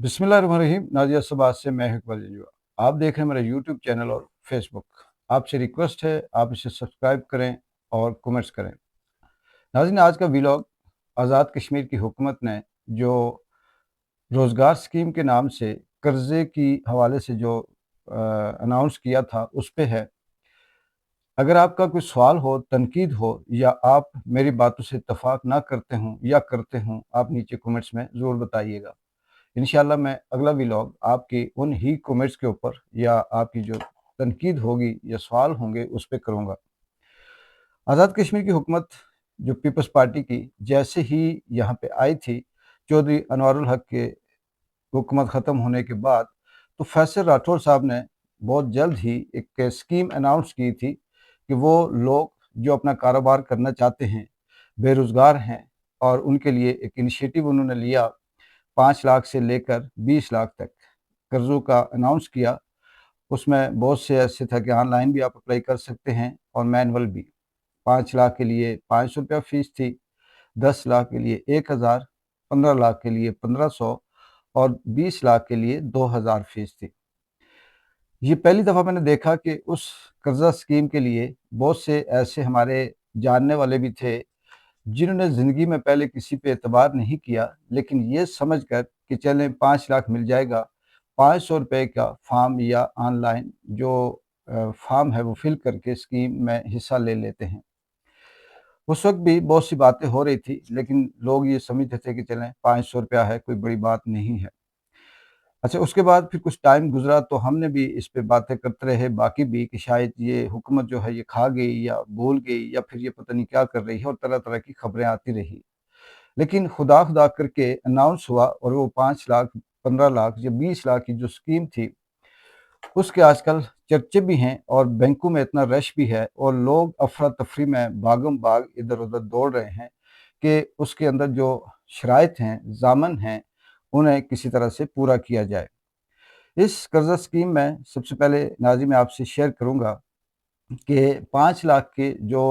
बिस्मिल्लाहिर्रहमानिर्रहीम। नाजिया सबाज से मैं इकबाल जंजुआ। आप देख रहे हैं मेरा यूट्यूब चैनल और फेसबुक। आपसे रिक्वेस्ट है आप इसे सब्सक्राइब करें और कमेंट्स करें। नाज़रीन, आज का व्लॉग आज़ाद कश्मीर की हुकूमत ने जो रोज़गार स्कीम के नाम से कर्ज़े की हवाले से जो अनाउंस किया था उस पे है। अगर आपका कोई सवाल हो, तनकीद हो या आप मेरी बातों से इत्तफाक ना करते हों या करते हों, आप नीचे कमेंट्स में ज़रूर बताइएगा। इंशाल्लाह मैं अगला व्लॉग आपकी उन ही कमेंट्स के ऊपर या आपकी जो तनकीद होगी या सवाल होंगे उस पर करूँगा। आज़ाद कश्मीर की हुकूमत जो पीपल्स पार्टी की जैसे ही यहाँ पे आई थी, चौधरी अनवारुल हक के हुकूमत ख़त्म होने के बाद, तो फैसल राठौर साहब ने बहुत जल्द ही एक स्कीम अनाउंस की थी कि वो लोग जो अपना कारोबार करना चाहते हैं, बेरोज़गार हैं, और उनके लिए एक इनिशिएटिव उन्होंने लिया। 5 लाख से लेकर 20 लाख तक कर्ज़ों का अनाउंस किया। उसमें बहुत से ऐसे था कि ऑनलाइन भी आप अप्लाई कर सकते हैं और मैनुअल भी। 5 लाख के लिए ₹500 फ़ीस थी, 10 लाख के लिए 1000, 15 लाख के लिए 1500 और 20 लाख के लिए 2000 फ़ीस थी। ये पहली दफ़ा मैंने देखा कि उस कर्ज़ा स्कीम के लिए बहुत से ऐसे हमारे जानने वाले भी थे जिन्होंने ज़िंदगी में पहले किसी पे एतबार नहीं किया, लेकिन ये समझ कर कि चलें 5 लाख मिल जाएगा, ₹500 का फ़ॉर्म या ऑनलाइन जो फ़ॉर्म है वो फ़िल करके स्कीम में हिस्सा ले लेते हैं। उस वक़्त भी बहुत सी बातें हो रही थी, लेकिन लोग ये समझते थे कि चलें ₹500 है, कोई बड़ी बात नहीं है। अच्छा, उसके बाद फिर कुछ टाइम गुज़रा तो हमने भी इस पे बातें करते रहे बाकी भी कि शायद ये हुकूमत जो है ये खा गई या भूल गई या फिर ये पता नहीं क्या कर रही है, और तरह-तरह की खबरें आती रही। लेकिन खुदा खुदा करके अनाउंस हुआ और वो 5 लाख, 15 लाख या 20 लाख की जो स्कीम थी, उसके आजकल चर्चे भी हैं और बैंकों में इतना रश भी है और लोग अफरा-तफरी में भागम-भाग इधर-उधर दौड़ रहे हैं कि उसके अंदर जो शराइत हैं, ज़ामन हैं, उन्हें किसी तरह से पूरा किया जाए। इस कर्ज़ा स्कीम में सबसे पहले नाज़रीन मैं आपसे शेयर करूँगा कि 5 लाख के जो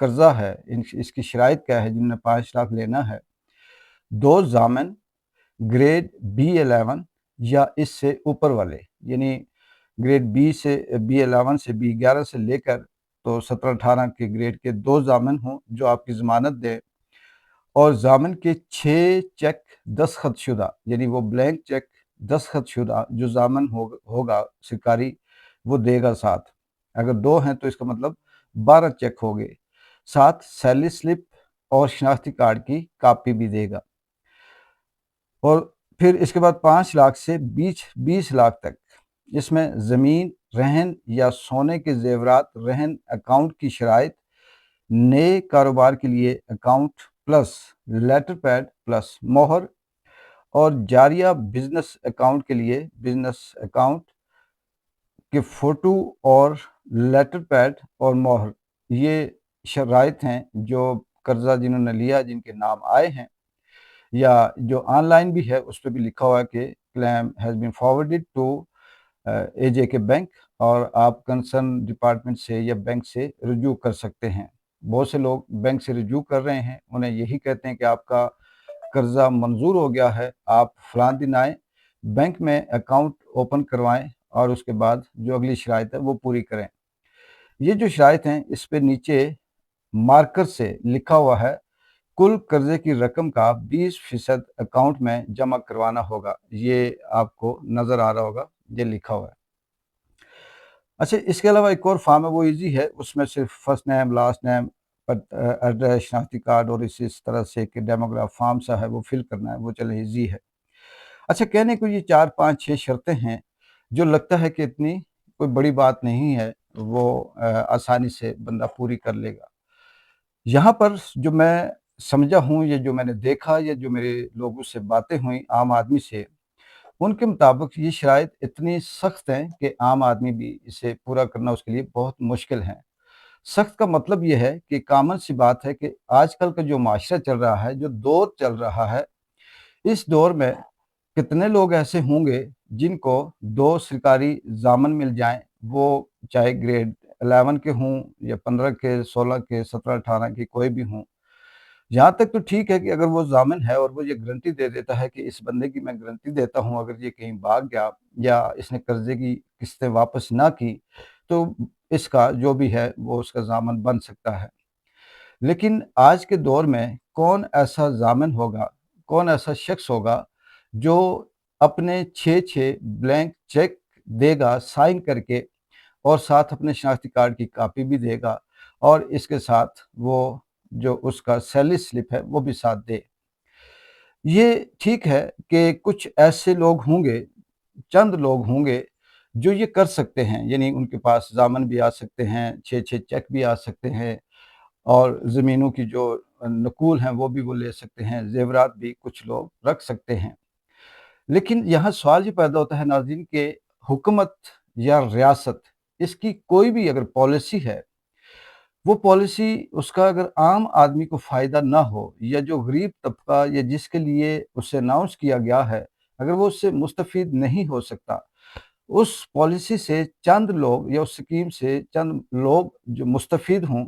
कर्ज़ा है, इसकी शराइत क्या है जिनने 5 लाख लेना है। 2 ज़ामन ग्रेड B11 या इससे ऊपर वाले, यानी ग्रेड बी से B11 से B11 से लेकर तो 17-18 के ग्रेड के 2 ज़ामन हों जो आपकी ज़मानत दें, और ज़ामन के 6 चेक दस्तखतशुदा, यानी वो ब्लैंक चेक दस्तखतशुदा जो ज़ामन होगा सरकारी, वो देगा साथ। अगर 2 हैं तो इसका मतलब 12 चेक हो गए। साथ सैलरी स्लिप और शनाख्ती कार्ड की कॉपी भी देगा। और फिर इसके बाद 5 लाख से 20 लाख तक इसमें ज़मीन, रहन या सोने के ज़ेवरात रहन अकाउंट की शराइत, नए कारोबार के लिए account plus letter pad plus मोहर, और जारिया बिजनेस अकाउंट के लिए बिजनेस अकाउंट के फ़ोटो और लेटर पैड और मोहर। ये शराइत हैं जो कर्ज़ा जिन्होंने लिया, जिनके नाम आए हैं, या जो ऑनलाइन भी है उस पे भी लिखा हुआ है कि claim has been forwarded to AJK bank, और आप कंसर्न डिपार्टमेंट से या बैंक से रुजू कर सकते हैं। बहुत से लोग बैंक से रुजू कर रहे हैं, उन्हें यही कहते हैं कि आपका कर्ज़ा मंजूर हो गया है, आप फलां दिन आएँ, बैंक में अकाउंट ओपन करवाएँ और उसके बाद जो अगली शराइत है वो पूरी करें। ये जो शराइत हैं इस पे नीचे मार्कर से लिखा हुआ है कुल कर्जे की रकम का 20% अकाउंट में जमा करवाना होगा। ये आपको नज़र आ रहा होगा, ये लिखा हुआ है। अच्छा, इसके अलावा एक और फॉर्म है, वो ईज़ी है, उसमें सिर्फ first name, last name, address, शनाख्ती कार्ड और इस तरह से एक डेमोग्राफ फॉर्म सा है वो फिल करना है, वो चले ईज़ी है। अच्छा, कहने को ये 4, 5, 6 शर्तें हैं जो लगता है कि इतनी कोई बड़ी बात नहीं है, वो आसानी से बंदा पूरी कर लेगा। यहाँ पर जो मैं समझा हूँ, ये जो मैंने देखा, या जो मेरे लोगों से बातें हुई आम आदमी से, उनके मुताबिक ये शराइत इतनी सख्त हैं कि आम आदमी भी इसे पूरा करना उसके लिए बहुत मुश्किल है। सख्त का मतलब ये है कि कॉमन सी बात है कि आजकल का जो माशरा चल रहा है, जो दौर चल रहा है, इस दौर में कितने लोग ऐसे होंगे जिनको 2 सरकारी ज़ामन मिल जाएँ, वो चाहे ग्रेड 11 के हों या 15 के, 16 के, 17-18 के कोई भी हों। यहाँ तक तो ठीक है कि अगर वो ज़ामिन है और वो ये गारंटी दे देता है कि इस बंदे की मैं गारंटी देता हूँ, अगर ये कहीं भाग गया या इसने कर्ज़े की किस्तें वापस ना की, तो इसका जो भी है वो उसका ज़ामिन बन सकता है। लेकिन आज के दौर में कौन ऐसा ज़ामिन होगा, कौन ऐसा शख्स होगा जो अपने 6-6 ब्लैंक चेक देगा साइन करके और साथ अपने शनाख्ती कार्ड की कॉपी भी देगा और इसके साथ वो जो उसका सैलरी स्लिप है वो भी साथ दे। ये ठीक है कि कुछ ऐसे लोग होंगे, चंद लोग होंगे जो ये कर सकते हैं, यानी उनके पास ज़ामन भी आ सकते हैं, 6-6 चेक भी आ सकते हैं और ज़मीनों की जो नकूल हैं वो भी वो ले सकते हैं, ज़ेवरात भी कुछ लोग रख सकते हैं। लेकिन यहाँ सवाल ये पैदा होता है नाज़रीन कि हुकूमत या रियासत, इसकी कोई भी अगर पॉलिसी है, वो पॉलिसी उसका अगर आम आदमी को फ़ायदा ना हो या जो गरीब तबका या जिसके लिए उसे अनाउंस किया गया है, अगर वो उससे मुस्तफ़ीद नहीं हो सकता, उस पॉलिसी से चंद लोग या उस स्कीम से चंद लोग जो मुस्तफ़ीद हों,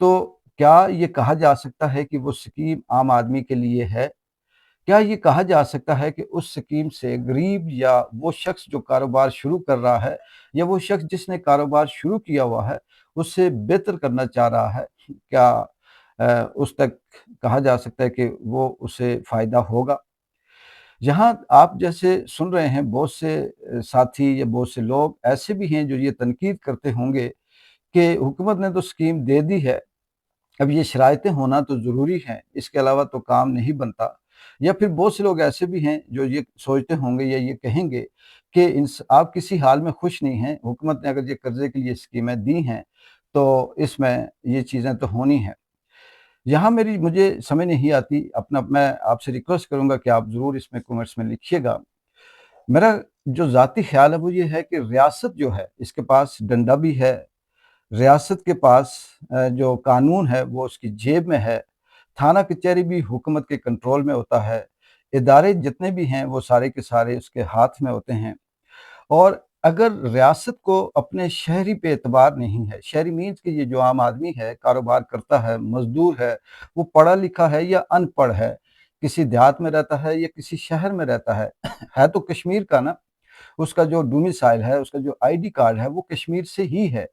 तो क्या ये कहा जा सकता है कि वो स्कीम आम आदमी के लिए है? क्या ये कहा जा सकता है कि उस स्कीम से गरीब या वो शख्स जो कारोबार शुरू कर रहा है या वो शख्स जिसने कारोबार शुरू किया हुआ है, उससे बेहतर करना चाह रहा है, क्या उस तक कहा जा सकता है कि वो उसे फ़ायदा होगा? यहाँ आप जैसे सुन रहे हैं बहुत से साथी या बहुत से लोग ऐसे भी हैं जो ये तनकीद करते होंगे कि हुकूमत ने तो स्कीम दे दी है, अब ये शराइतें होना तो ज़रूरी हैं, इसके अलावा तो काम नहीं बनता। या फिर बहुत से लोग ऐसे भी हैं जो ये सोचते होंगे या ये कहेंगे कि इंस आप किसी हाल में खुश नहीं हैं, हुकूमत ने अगर ये कर्ज़े के लिए स्कीमें दी हैं, तो इसमें ये चीज़ें तो होनी हैं। यहाँ मुझे समझ नहीं आती, अपना मैं आपसे रिक्वेस्ट करूँगा कि आप ज़रूर इसमें कमेंट्स में लिखिएगा। मेरा जो ज़ाती ख़्याल है वो ये है कि रियासत जो है, इसके पास डंडा भी है, रियासत के पास जो कानून है वो उसकी जेब में है, थाना कचहरी भी हुकूमत के कंट्रोल में होता है, इदारे जितने भी हैं वो सारे के सारे उसके हाथ में होते हैं। और अगर रियासत को अपने शहरी पे एतबार नहीं है, शहरी मीन्स कि ये जो आम आदमी है, कारोबार करता है, मज़दूर है, वो पढ़ा लिखा है या अनपढ़ है, किसी देहात में रहता है या किसी शहर में रहता है, है तो कश्मीर का ना, उसका जो डोमिसाइल है, उसका जो आईडी कार्ड है वो कश्मीर से ही है।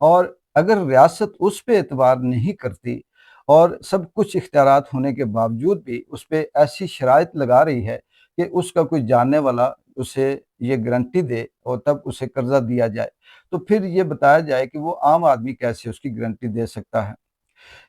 और अगर रियासत उस पे एतबार नहीं करती और सब कुछ इख्तियारात होने के बावजूद भी उस पे ऐसी शराइत लगा रही है कि उसका कोई जानने वाला उसे ये गारंटी दे और तब उसे कर्ज़ा दिया जाए, तो फिर ये बताया जाए कि वो आम आदमी कैसे उसकी गारंटी दे सकता है।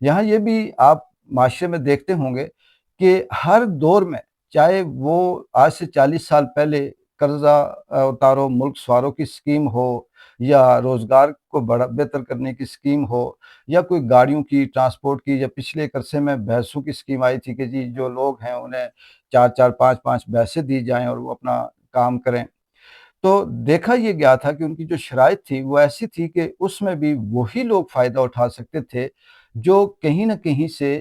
यहाँ ये भी आप माशरे में देखते होंगे कि हर दौर में, चाहे वो आज से 40 साल पहले कर्ज़ा उतारो मुल्क सवारो की स्कीम हो या रोज़गार को बड़ा बेहतर करने की स्कीम हो या कोई गाड़ियों की, ट्रांसपोर्ट की, या पिछले एक अरसे में भैंसों की स्कीम आई थी कि जी जो लोग हैं उन्हें 4-4 5-5 भैंसें दी जाएँ और वो अपना काम करें। तो देखा ये गया था कि उनकी जो शराइत थी वो ऐसी थी कि उसमें भी वही लोग फ़ायदा उठा सकते थे जो कहीं न कहीं से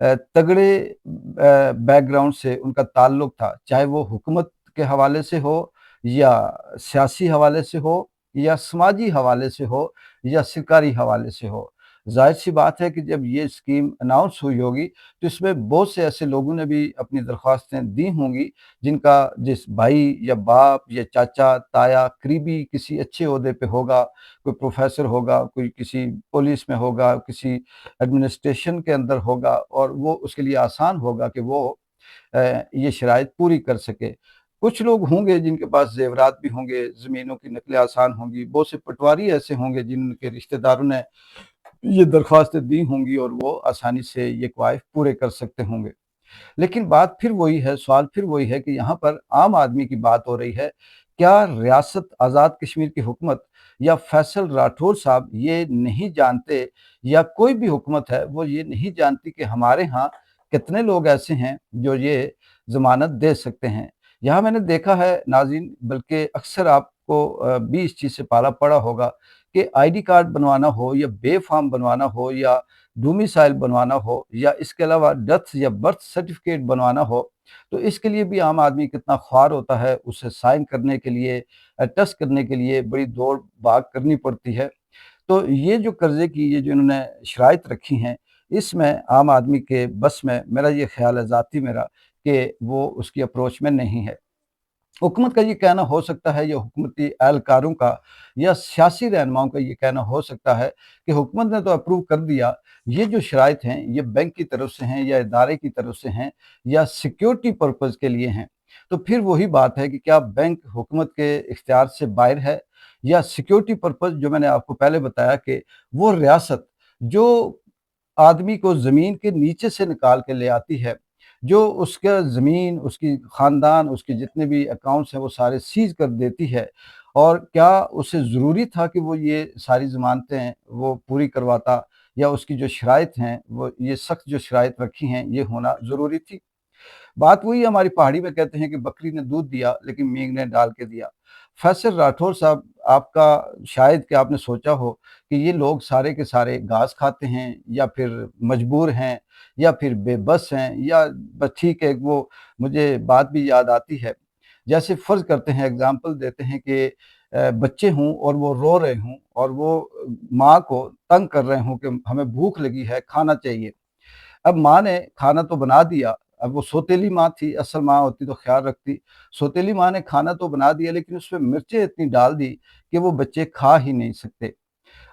तगड़े बैकग्राउंड से उनका ताल्लुक था, चाहे वो हुकूमत के हवाले से हो या सियासी हवाले से हो या समाजी हवाले से हो या सरकारी हवाले से हो। ज़ाहिर-सी बात है कि जब ये स्कीम अनाउंस हुई होगी, तो इसमें बहुत से ऐसे लोगों ने भी अपनी दरख्वास्तें दी होंगी जिनका जिस भाई या बाप या चाचा, ताया, करीबी किसी अच्छे ओहदे पे होगा, कोई प्रोफ़ेसर होगा, कोई किसी पुलिस में होगा, किसी एडमिनिस्ट्रेशन के अंदर होगा और वो उसके लिए आसान होगा कि वो ये शराइत पूरी कर सके। कुछ लोग होंगे जिनके पास ज़ेवरात भी होंगे, ज़मीनों की नक़लें आसान होंगी, बहुत से पटवारी ऐसे होंगे जिनके रिश्तेदारों ने ये दरख्वास्तें दी होंगी और वो आसानी से ये क्वाइफ पूरे कर सकते होंगे। लेकिन बात फिर वही है, सवाल फिर वही है कि यहाँ पर आम आदमी की बात हो रही है। क्या रियासत आज़ाद कश्मीर की हुकूमत या फैसल राठौर साहब ये नहीं जानते या कोई भी हुकूमत है वो ये नहीं जानती कि हमारे यहाँ कितने लोग ऐसे हैं जो ये ज़मानत दे सकते हैं। यहाँ मैंने देखा है नाज़रीन, बल्कि अक्सर आपको भी इस चीज़ से पाला पड़ा होगा कि आईडी कार्ड बनवाना हो या बे फॉर्म बनवाना हो या डोमिसाइल बनवाना हो या इसके अलावा डेथ या बर्थ सर्टिफिकेट बनवाना हो, तो इसके लिए भी आम आदमी कितना ख्वार होता है, उसे साइन करने के लिए, अटेस्ट करने के लिए बड़ी दौड़-भाग करनी पड़ती है। तो ये जो कर्ज़े की ये जो इन्होंने शराइत रखी हैं, اس میں عام آدمی کے بس میں میرا یہ خیال ہے ذاتی میرا کہ وہ اس کی اپروچ میں نہیں ہے۔ حکومت کا یہ کہنا ہو سکتا ہے یا حکومتی اہلکاروں کا یا سیاسی رہنماؤں کا یہ کہنا ہو سکتا ہے کہ حکومت نے تو اپروو کر دیا، یہ جو شرائط ہیں یہ بینک کی طرف سے ہیں یا ادارے کی طرف سے ہیں یا سیکیورٹی پرپز کے لیے ہیں، تو پھر وہی بات ہے کہ کیا بینک حکومت کے اختیار سے باہر ہے یا سیکیورٹی پرپز، جو میں نے آپ کو پہلے بتایا کہ وہ ریاست جو آدمی کو زمین کے نیچے سے نکال کے لے آتی ہے، جو اس کا زمین، اس کی خاندان، اس کے جتنے بھی اکاؤنٹس ہیں وہ سارے سیز کر دیتی ہے، اور کیا اسے ضروری تھا کہ وہ یہ ساری ضمانتیں وہ پوری کرواتا، یا اس کی جو شرائط ہیں وہ یہ سخت جو شرائط رکھی ہیں یہ ہونا ضروری تھی؟ بات وہی ہے، ہماری پہاڑی میں کہتے ہیں کہ بکری نے دودھ دیا لیکن مینگ نے ڈال کے دیا۔ فیصل راٹھور صاحب، آپ کا شاید کہ آپ نے سوچا ہو کہ یہ لوگ سارے کے سارے گھاس کھاتے ہیں یا پھر مجبور ہیں یا پھر بے بس ہیں، یا بس ٹھیک ہے، وہ مجھے بات بھی یاد آتی ہے، جیسے فرض کرتے ہیں، اگزامپل دیتے ہیں کہ بچے ہوں اور وہ رو رہے ہوں اور وہ ماں کو تنگ کر رہے ہوں کہ ہمیں بھوک لگی ہے، کھانا چاہیے۔ اب ماں نے کھانا تو بنا دیا، اب وہ سوتیلی ماں تھی، اصل ماں ہوتی تو خیال رکھتی، سوتیلی ماں نے کھانا تو بنا دیا لیکن اس میں مرچیں اتنی ڈال دی کہ وہ بچے کھا ہی نہیں سکتے،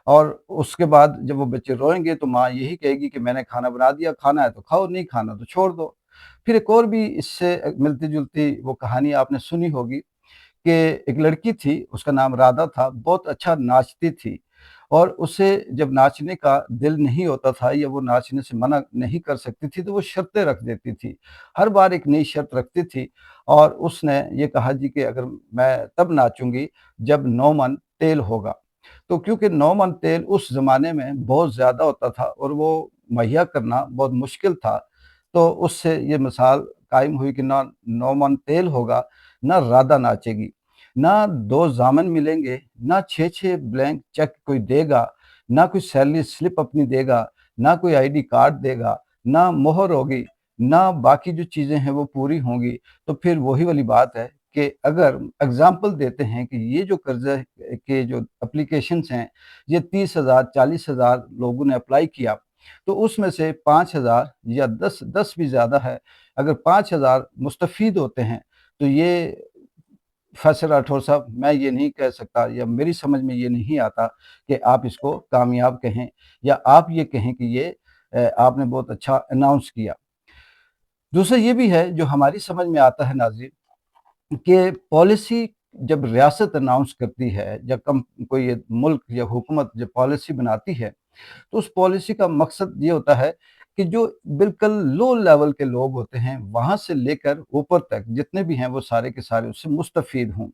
اور اس کے بعد جب وہ بچے روئیں گے تو ماں یہی کہے گی کہ میں نے کھانا بنا دیا، کھانا ہے تو کھاؤ، نہیں کھانا تو چھوڑ دو۔ پھر ایک اور بھی اس سے ملتی جلتی وہ کہانی آپ نے سنی ہوگی کہ ایک لڑکی تھی، اس کا نام رادھا تھا، بہت اچھا ناچتی تھی، اور اسے جب ناچنے کا دل نہیں ہوتا تھا یا وہ ناچنے سے منع نہیں کر سکتی تھی تو وہ شرطیں رکھ دیتی تھی، ہر بار ایک نئی شرط رکھتی تھی، اور اس نے یہ کہا جی کہ اگر میں تب ناچوں گی جب 9 من تیل ہوگا، تو کیونکہ 9 من تیل اس زمانے میں بہت زیادہ ہوتا تھا اور وہ مہیا کرنا بہت مشکل تھا، تو اس سے یہ مثال قائم ہوئی کہ نہ 9 من تیل ہوگا، نہ رادھا ناچے گی، نہ 2 ضامن ملیں گے، نہ 6 بلینک چیک کوئی دے گا، نہ کوئی سیلری سلپ اپنی دے گا، نہ کوئی آئی ڈی کارڈ دے گا، نہ مہر ہوگی، نہ باقی جو چیزیں ہیں وہ پوری ہوں گی۔ تو پھر وہی والی بات ہے کہ اگر اگزامپل دیتے ہیں کہ یہ جو قرضے کے جو اپلیکیشنز ہیں، یہ 30,000 40,000 لوگوں نے اپلائی کیا، تو اس میں سے 5,000 یا 10 بھی زیادہ ہے، اگر 5,000 مستفید ہوتے ہیں تو یہ فیصل راٹھور صاحب، میں یہ نہیں کہہ سکتا یا میری سمجھ میں یہ نہیں آتا کہ آپ اس کو کامیاب کہیں یا آپ یہ کہیں کہ یہ آپ نے بہت اچھا اناؤنس کیا۔ دوسرا یہ بھی ہے جو ہماری سمجھ میں آتا ہے ناظرین، کہ پالیسی جب ریاست اناؤنس کرتی ہے یا کوئی ملک یا حکومت جب پالیسی بناتی ہے تو اس پالیسی کا مقصد یہ ہوتا ہے کہ جو بالکل لو لیول کے لوگ ہوتے ہیں وہاں سے لے کر اوپر تک جتنے بھی ہیں وہ سارے کے سارے اس سے مستفید ہوں،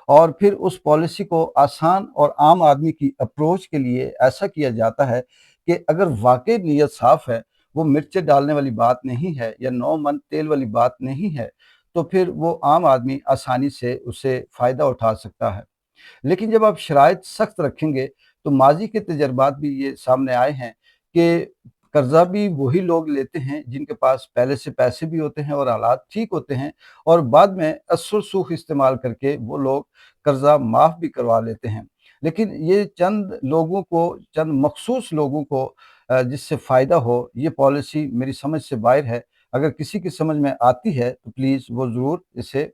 اور پھر اس پالیسی کو آسان اور عام آدمی کی اپروچ کے لیے ایسا کیا جاتا ہے کہ اگر واقعی نیت صاف ہے، وہ مرچیں ڈالنے والی بات نہیں ہے یا 9 من تیل والی بات نہیں ہے، تو پھر وہ عام آدمی آسانی سے اسے فائدہ اٹھا سکتا ہے۔ لیکن جب آپ شرائط سخت رکھیں گے تو ماضی کے تجربات بھی یہ سامنے آئے ہیں کہ قرضہ بھی وہی لوگ لیتے ہیں جن کے پاس پہلے سے پیسے بھی ہوتے ہیں اور حالات ٹھیک ہوتے ہیں، اور بعد میں اثر سوخ استعمال کر کے وہ لوگ قرضہ معاف بھی کروا لیتے ہیں۔ لیکن یہ چند لوگوں کو، چند مخصوص لوگوں کو جس سے فائدہ ہو، یہ پالیسی میری سمجھ سے باہر ہے۔ اگر کسی کی سمجھ میں آتی ہے تو پلیز وہ ضرور اسے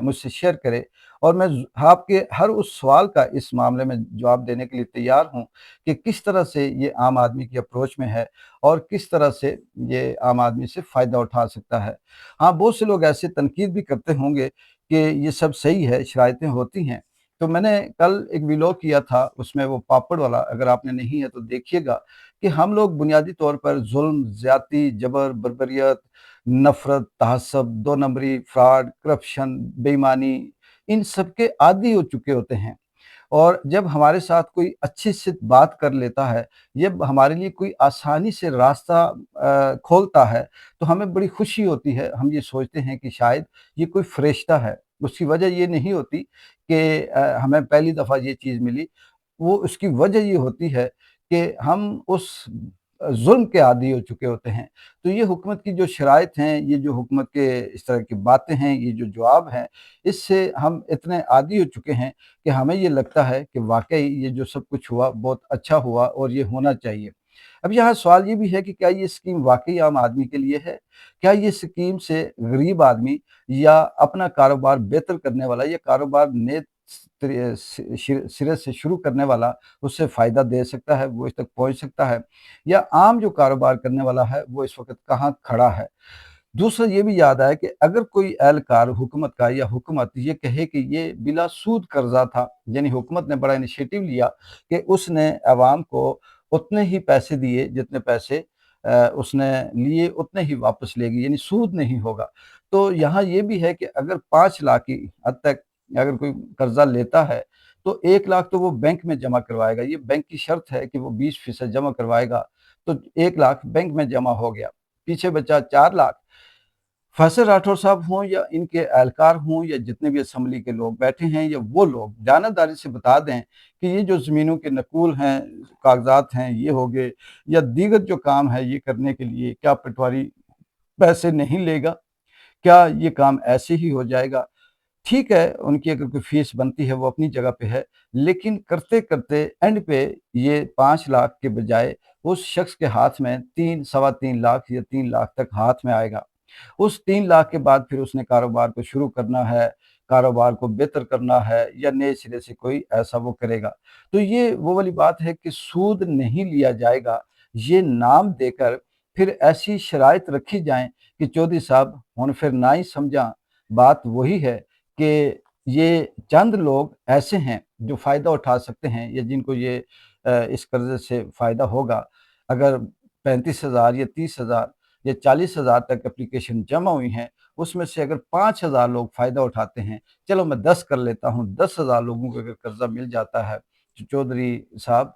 مجھ سے شیئر کرے، اور میں آپ کے ہر اس سوال کا اس معاملے میں جواب دینے کے لیے تیار ہوں کہ کس طرح سے یہ عام آدمی کی اپروچ میں ہے اور کس طرح سے یہ عام آدمی سے فائدہ اٹھا سکتا ہے۔ ہاں، بہت سے لوگ ایسے تنقید بھی کرتے ہوں گے کہ یہ سب صحیح ہے، شرائطیں ہوتی ہیں، تو میں نے کل ایک ویلوگ کیا تھا، اس میں وہ پاپڑ والا، اگر آپ نے نہیں ہے تو دیکھیے گا، کہ ہم لوگ بنیادی طور پر ظلم، زیادتی، جبر، بربریت، نفرت، تعصب، 2 نمبری، فراڈ، کرپشن، بے ایمانی، ان سب کے عادی ہو چکے ہوتے ہیں، اور جب ہمارے ساتھ کوئی اچھی سے بات کر لیتا ہے، جب ہمارے لیے کوئی آسانی سے راستہ کھولتا ہے تو ہمیں بڑی خوشی ہوتی ہے، ہم یہ سوچتے ہیں کہ شاید یہ کوئی فرشتہ ہے۔ اس کی وجہ یہ نہیں ہوتی کہ ہمیں پہلی دفعہ یہ چیز ملی، وہ اس کی وجہ یہ ہوتی ہے کہ ہم اس ظلم کے عادی ہو چکے ہوتے ہیں۔ تو یہ حکومت کی جو شرائط ہیں، یہ جو حکومت کے اس طرح کی باتیں ہیں، یہ جو جواب ہیں، اس سے ہم اتنے عادی ہو چکے ہیں کہ ہمیں یہ لگتا ہے کہ واقعی یہ جو سب کچھ ہوا بہت اچھا ہوا اور یہ ہونا چاہیے۔ अब यहाँ सवाल ये भी है कि क्या ये स्कीम वाक़ई आम आदमी के लिए है? क्या ये स्कीम से गरीब आदमी या अपना कारोबार बेहतर करने वाला या कारोबार नए सिरे से शुरू करने वाला उससे फ़ायदा दे सकता है, वो इस तक पहुँच सकता है? या आम जो कारोबार करने वाला है, वो इस वक़्त कहाँ खड़ा है? दूसरा ये भी याद आया कि अगर कोई एहलकार हुकूमत का या हुकूमत ये कहे कि ये बिला सूद कर्ज़ा था, यानी हुकूमत ने बड़ा इनिशिएटिव लिया कि उसने अवाम को उतने ही पैसे दिए जितने पैसे उसने लिए उतने ही वापस लेगी, यानी सूद नहीं होगा। तो यहाँ ये भी है कि अगर 5 लाख की हद तक अगर कोई कर्ज़ा लेता है, तो 1 लाख तो वो बैंक में जमा करवाएगा। ये बैंक की शर्त है कि वो 20% जमा करवाएगा, तो 1 लाख बैंक में जमा हो गया। पीछे बचा 4 लाख। फैसल राठौर साहब हों या इनके एहलकार हों या जितने भी असम्बली के लोग बैठे हैं या वो लोग जानबदारी से बता दें कि ये जो ज़मीनों के नकूल हैं, कागज़ात हैं, ये हो गए या दीगर जो काम है ये करने के लिए क्या पटवारी पैसे नहीं लेगा? क्या ये काम ऐसे ही हो जाएगा? ठीक है, उनकी अगर कोई फ़ीस बनती है वो अपनी जगह पे है, लेकिन करते-करते एंड पे ये 5 लाख के बजाय उस शख्स के हाथ में 3 सवा 3 लाख या 3 लाख तक हाथ में आएगा। उस 3 लाख के बाद फिर उसने कारोबार को शुरू करना है, कारोबार को बेहतर करना है या नए सिरे से कोई ऐसा वो करेगा। तो ये वो वाली बात है कि सूद नहीं लिया जाएगा, ये नाम देकर फिर ऐसी शराइत रखी जाएँ कि चौधरी साहब हुण फिर ना ही समझां, बात वही है कि ये चंद लोग ऐसे हैं जो फ़ायदा उठा सकते हैं या जिनको ये इस कर्ज़े से फ़ायदा होगा। अगर 35,000 या 30,000 या 40,000 तक एप्लीकेशन जमा हुई हैं, उसमें से अगर 5,000 लोग फ़ायदा उठाते हैं, चलो मैं 10 कर लेता हूँ, 10,000 लोगों को अगर कर्ज़ा मिल जाता है, जो चौधरी साहब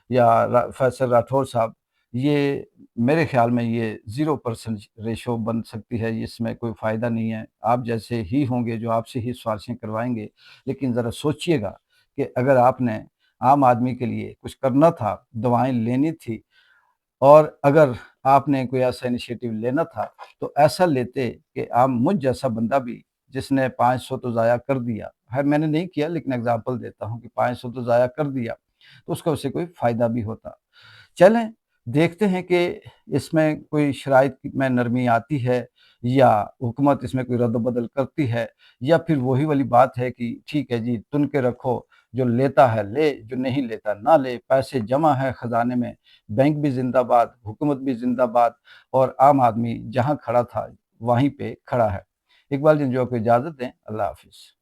या फैसल राठौर साहब, ये मेरे ख़्याल में ये 0% रेशो बन सकती है, इसमें कोई फ़ायदा नहीं है। आप जैसे ही होंगे जो आपसे ही सिफ़ारिशें करवाएँगे, लेकिन ज़रा सोचिएगा कि अगर आपने आम आदमी के लिए कुछ करना था, दवाएँ लेनी थी और अगर आपने कोई ऐसा इनिशिएटिव लेना था, तो ऐसा लेते कि आप मुझ जैसा बंदा भी जिसने 500 तो ज़ाया कर दिया, है मैंने नहीं किया लेकिन एग्ज़ाम्पल देता हूँ कि 500 तो ज़ाया कर दिया, तो उसका उससे कोई फ़ायदा भी होता। चलें, देखते हैं कि इसमें कोई शराइत में नरमी आती है या हुकूमत इसमें कोई रद्द-बदल करती है या फिर वही वाली बात है कि ठीक है जी, तुन के रखो, जो लेता है ले, जो नहीं लेता ना ले, पैसे जमा है खज़ाने में, बैंक भी ज़िंदाबाद, हुकूमत भी ज़िंदाबाद और आम आदमी जहाँ खड़ा था, वहीं पे खड़ा है। इकबाल जिंदजो को इजाज़त दें, अल्लाह हाफ़िज़।